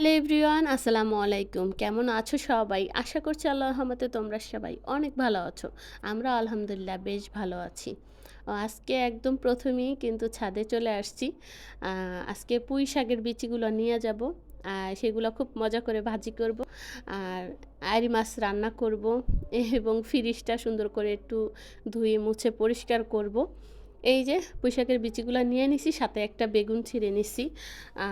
Hello everyone, আসসালামু আলাইকুম। কেমন আছো সবাই? আশা করছি আল্লাহর রহমতে তোমরা সবাই অনেক ভালো আছো। আমরা আলহামদুলিল্লাহ বেশ ভালো আছি। আজকে একদম প্রথমেই কিন্তু ছাদে চলে আসছি। আ আজকে পুঁই শাকের বিচিগুলো নিয়ে যাব। সেগুলো খুব মজা করে ভাজি করব। আর আইড় মাছ রান্না করব এবং ফ্রিজটা সুন্দর করে একটু ধুয়ে মুছে পরিষ্কার করব। এই যে পুঁইশাকের বিচিগুলা নিয়ে নিছি, সাথে একটা বেগুন ছিঁড়ে নিছি। আ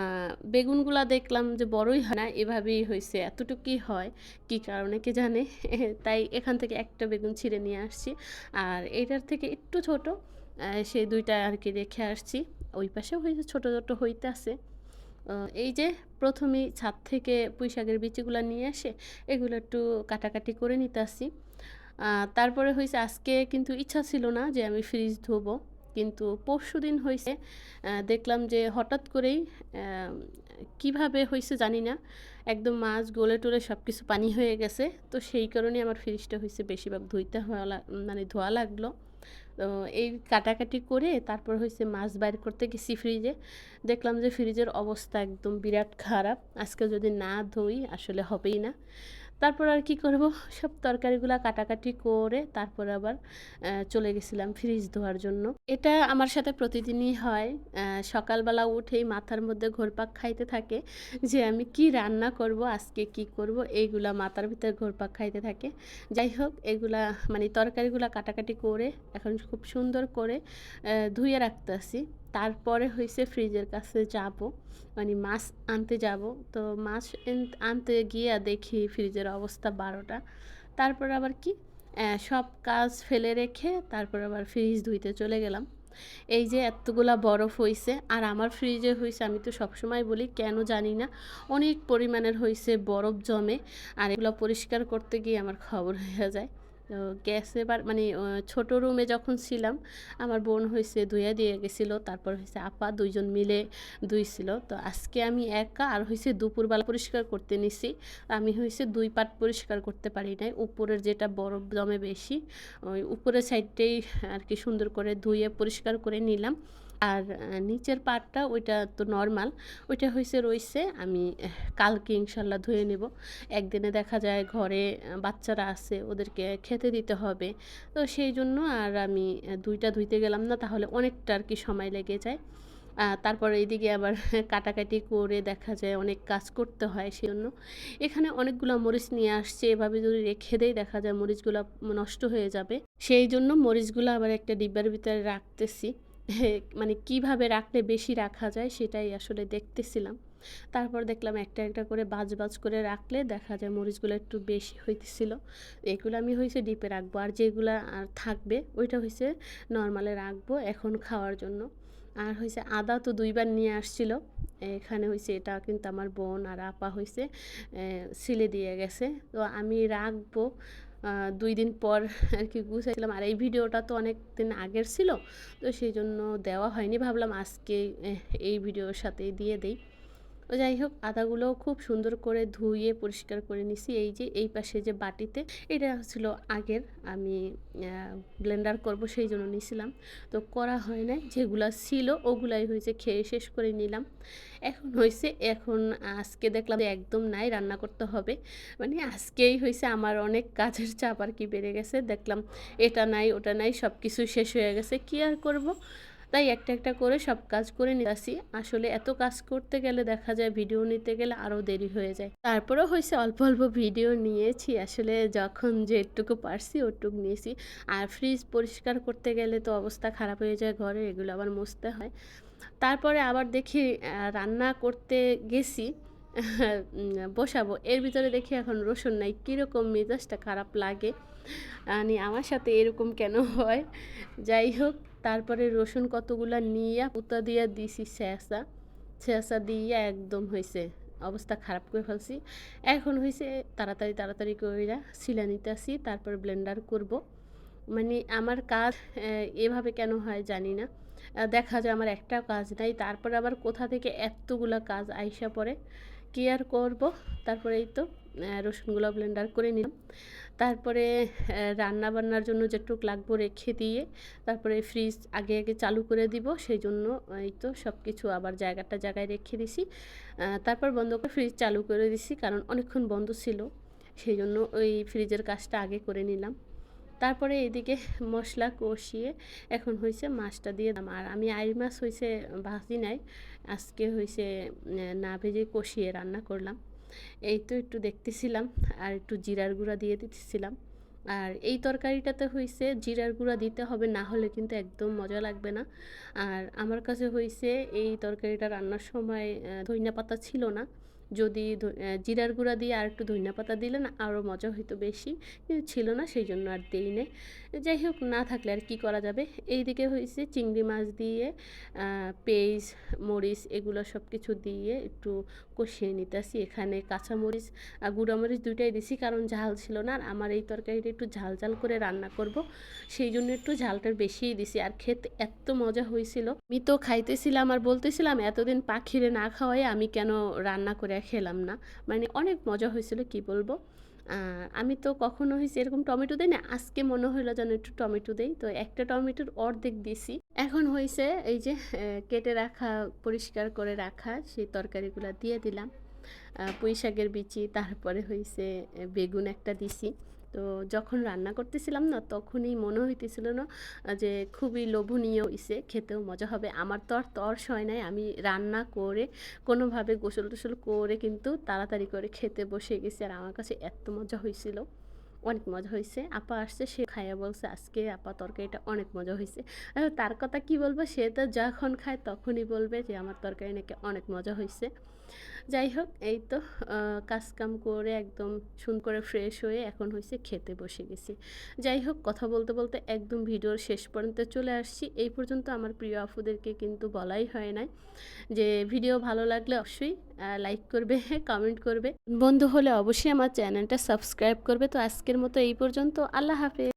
বেগুনগুলা দেখলাম যে বড়ই হয় না, এভাবেই হইছে। এতটুকুই হয়, কি কারণে কে জানে? তাই এখান থেকে একটা বেগুন ছিঁড়ে নিয়ে আসছি। আর এটার থেকে একটু ছোট, সেই ২ টা আরকি রেখে আসছি। ওই পাশেও হইছে ছোট, ছোট হইতাছে। এই যে ১ম এই ছাদ থেকে পুঁইশাকের বিচিগুলা নিয়ে এসে এগুলো একটু কাটাকাটি করে নিতাছি। আ তারপরে হইছে আজকে কিন্তু ইচ্ছা ছিল না যে আমি ফ্রিজ ধোবো। কিন্তু পরশুদিন হইছে দেখলাম যে হঠাৎ করেই অ্যা কিভাবে হইছে জানি না। একদম মাছ গলে-টলে সবকিছু পানি হয়ে গেছে। তো সেই কারণেই আমার ফ্রিজটা হইছে বেশিরভাগ ধুইতে হওয়া মানে ধোয়া লাগলো। তো এই কাটাকাটি করে তারপর হইছে মাছ বাইর করতে গেছি ফ্রিজে। দেখলাম যে ফ্রিজের অবস্থা একদম বিরাট খারাপ। আজকে যদি না ধুই আসলে হবেই না। তারপর আর কি করব, সব তরকারিগুলা কাটাকাটি করে তারপর আবার চলে গেছিলাম ফ্রিজ ধোয়ার জন্য। এটা আমার সাথে প্রতিদিনই হয়। সকালবেলা উঠেই মাথার মধ্যে ঘুরপাক খাইতে থাকে যে আমি কি রান্না করব, আজকে কি করব, এইগুলা মাথার ভিতরে ঘুরপাক খাইতে থাকে। যাই হোক, এগুলা মানে তরকারিগুলা কাটাকাটি করে এখন খুব সুন্দর করে ধুয়ে রাখতাছি। তারপরে হইছে ফ্রিজের কাছে যাব। মানে মাছ আনতে যাব। তো মাছ আনতে গিয়া দেখি ফ্রিজের অবস্থা ১২ টা। তারপর আবার কি সব কাজ ফেলে রেখে তারপর আবার ফ্রিজ ধুইতে চলে গেলাম। এই যে এতগুলা বরফ হইছে, আর আমার ফ্রিজে হইছে আমি তো সবসময় বলি কেন জানি না অনেক পরিমাণের হইছে বরফ জমে। আর এগুলা পরিষ্কার করতে গিয়ে আমার খবর হইয়া যায়। তো গ্যাসে মানে ছোট রুমে যখন ছিলাম আমার বোন হইছে ধুইয়া দিয়ে গেছিল। তারপর হইছে আপা ২ জন মিলে ধুইছিল। তো আজকে আমি একা আর হইছে দুপুরবেলা পরিষ্কার করতে নিছি। আমি হইছে ২ পাট পরিষ্কার করতে পারি নাই। উপরের যেটা বরফ জমে বেশি, ওই উপরের সাইডটাই আরকি সুন্দর করে ধুয়ে পরিষ্কার করে নিলাম। আর নিচের পাটটা ওইটা তো নরমাল। ওইটা রইছে। আমি কালকে ইনশাল্লাহ ধুয়ে নেব। একদিনে দেখা যায় ঘরে বাচ্চারা আছে, ওদেরকে খেতে দিতে হবে। তো সেইজন্য আর আমি ২ টা ধুইতে গেলাম না, তাহলে অনেকটা আরকি সময় লেগে যায়। তারপরে এইদিকে আবার কাটাকাটি করে দেখা যায় অনেক কাজ করতে হয়, সেজন্য এখানে অনেকগুলা মরিচ নিয়ে আসছি। এভাবে যদি রেখে দেই দেখা যায় মরিচগুলা নষ্ট হয়ে যাবে। সেইজন্য মরিচগুলা আবার একটা ডিব্বার ভিতরে রাখতেছি। মানে কিভাবে রাখলে বেশি রাখা যায় সেটাই আসলে দেখতেছিলাম। তারপর দেখলাম একটা, একটা করে বাজ করে রাখলে দেখা যায় মরিচগুলো একটু বেশি হইতেছিল। এগুলো আমি হইছে ডিপে রাখবো। আর যেগুলা আর থাকবে ওইটা হইছে নরমালে রাখবো এখন খাওয়ার জন্য। আর হইছে আদা তো ২ বার নিয়ে আসছিল। এখানে হইছে এটা কিন্তু আমার বোন আর আপা হইছে ছিলে দিয়ে গেছে। তো আমি রাখবো। ২ দিন পর আরকি গুছাইছিলাম। আর এই ভিডিওটা তো অনেকদিন আগের ছিল। তো সেইজন্য দেওয়া হয়নি। ভাবলাম আজকে এই ভিডিওর সাথেই দিয়ে দেই। তো যাই হোক, আদাগুলোও খুব সুন্দর করে ধুয়ে পরিষ্কার করে নিছি। এই যে এই পাশে যে বাটিতে, এটা ছিল আগের, আমি ব্লেন্ডার করব সেই জন্য নিছিলাম। তো করা হয় নাই, যেগুলা ছিল ওগুলাই হয়েছে খেয়ে শেষ করে নিলাম। এখন হয়েছে, এখন আজকে দেখলাম যে একদম নাই, রান্না করতে হবে। মানে আজকেই হয়েছে আমার অনেক কাজের চাপ আর কি বেড়ে গেছে। দেখলাম এটা নাই ওটা নাই, সব কিছু শেষ হয়ে গেছে, কি আর করব। তাই একটা, একটা করে সব কাজ করে নিতাছি। আসলে এত কাজ করতে গেলে দেখা যায় ভিডিও নিতে গেলে আরও দেরি হয়ে যায়। তারপরেও হইছে অল্প, অল্প ভিডিও নিয়েছি। আসলে যখন যেটুকু পারছি ওটুকু নিয়েছি। আর ফ্রিজ পরিষ্কার করতে গেলে তো অবস্থা খারাপ হয়ে যায় ঘরে, এগুলো আবার মুছতে হয়। তারপরে আবার দেখি রান্না করতে গেছি, বসাবো। এর ভিতরে দেখি এখন রসুন নাই। কিরকম মেজাজটা খারাপ লাগে। মানে আমার সাথে এরকম কেন হয়? যাই হোক, তারপরে রসুন কতগুলা নিয়া পুতা দিয়া দিছি ছেঁচা। ছেঁচা দিয়া একদম হইছে অবস্থা খারাপ করে ফেলছি। এখন হইছে তাড়াতাড়ি, তাড়াতাড়ি কইরা ছিলা নিতাছি, তারপর ব্লেন্ডার করব। মানে আমার কাজ এভাবে কেন হয় জানি না। দেখা যায় আমার একটাও কাজ নাই। তারপরে আবার কোথা থেকে এত্তগুলা কাজ আইসা পড়ে। কি আর করব? তারপরে এই তো রসুনগুলো ব্লেন্ডার করে নিলাম। তারপরে রান্না বান্নার জন্য যেটুক লাগবো রেখে দিয়ে তারপরে ফ্রিজ আগে আগে চালু করে দিব, সেই জন্য এই তো সব কিছু আবার জায়গায় রেখে দিছি। তারপর বন্ধ করে ফ্রিজ চালু করে দিছি, কারণ অনেকক্ষণ বন্ধ ছিল, সেই জন্য ওই ফ্রিজের কাজটা আগে করে নিলাম। তারপরে এদিকে মশলা কষিয়ে এখন হয়েছে মাছটা দিয়ে দিলাম। আর আমি আইড় মাছ হয়েছে ভাজি নাই, আজকে হয়েছে না ভেজে কষিয়ে রান্না করলাম। এই তো একটু দেখতেছিলাম আর একটু জিরার গুঁড়া দিয়ে দিতেছিলাম। আর এই তরকারিটাতে হয়েছে জিরার গুঁড়া দিতে হবে, না হলে কিন্তু একদম মজা লাগবে না। আর আমার কাছে হয়েছে এই তরকারিটা রান্নার সময় ধইনা পাতা ছিল না, যদি জিরার গুঁড়া দিয়ে আর একটু ধইনা পাতা দিলে না আরও মজা হইতো বেশি, কিন্তু ছিল না সেই জন্য আর দেই নে। যাই হোক, না থাকলে আর কি করা যাবে। এইদিকে হয়েছে চিংড়ি মাছ দিয়ে পেঁয়াজ মরিচ এগুলো সব কিছু দিয়ে একটু কষিয়ে নিতেছি। এখানে কাঁচামরিচ আর গুঁড়ামরিচ দুইটাই দিছি, কারণ ঝাল ছিল না। আর আমার এই তরকারিটা একটু ঝাল ঝাল করে রান্না করব, সেই জন্য একটু ঝালটা বেশিই দিছি। আর খেতে এত মজা হয়েছিল, আমি তো খাইতেছিলাম আর বলতেছিলাম এতদিন পাখিরে না খাওয়াই আমি কেন রান্না করে খেলাম না। মানে অনেক মজা হয়েছিল, কি বলবো। আমি তো কখনো হয়েছে এরকম টমেটো দেই না, আজকে মনে হলো যেন একটু টমেটো দেই, তো একটা টমেটোর অর্ধেক দিছি। এখন হয়েছে এই যে কেটে রাখা পরিষ্কার করে রাখা সেই তরকারিগুলো দিয়ে দিলাম। পুঁই শাকের বিচি, তারপরে হয়েছে বেগুন একটা দিছি। তো যখন রান্না করতেছিলাম না তখনই মনে হইতেছিল না যে খুবই লোভনীয় হইছে, খেতেও মজা হবে। আমার তো আর তর্স হয় নাই, আমি রান্না করে কোনোভাবে গোসল টোসল করে কিন্তু তাড়াতাড়ি করে খেতে বসে গেছি। আর আমার কাছে এত মজা হয়েছিল, অনেক মজা হয়েছে। আপা আসছে, সে খাইয়া বলছে আজকে আপা তরকারিটা অনেক মজা হয়েছে। তার কথা কি বলবো, সে তো যখন খায় তখনই বলবে যে আমার তরকারি নাকি অনেক মজা হয়েছে। যাই হোক, এই তো কাজকাম করে একদম সুন্দর করে ফ্রেশ হয়ে এখন হয়েছে খেতে বসে গেছি। যাই হোক, কথা বলতে বলতে একদম ভিডিওর শেষ পর্যন্ত চলে আসছি। এই পর্যন্ত আমার প্রিয় আপুদেরকে কিন্তু বলাই হয় নাই যে ভিডিও ভালো লাগলে অবশ্যই লাইক করবে, কমেন্ট করবে, বন্ধু হলে অবশ্যই আমার চ্যানেলটা সাবস্ক্রাইব করবে। তো আজকের মতো এই পর্যন্ত, আল্লাহ হাফেজ।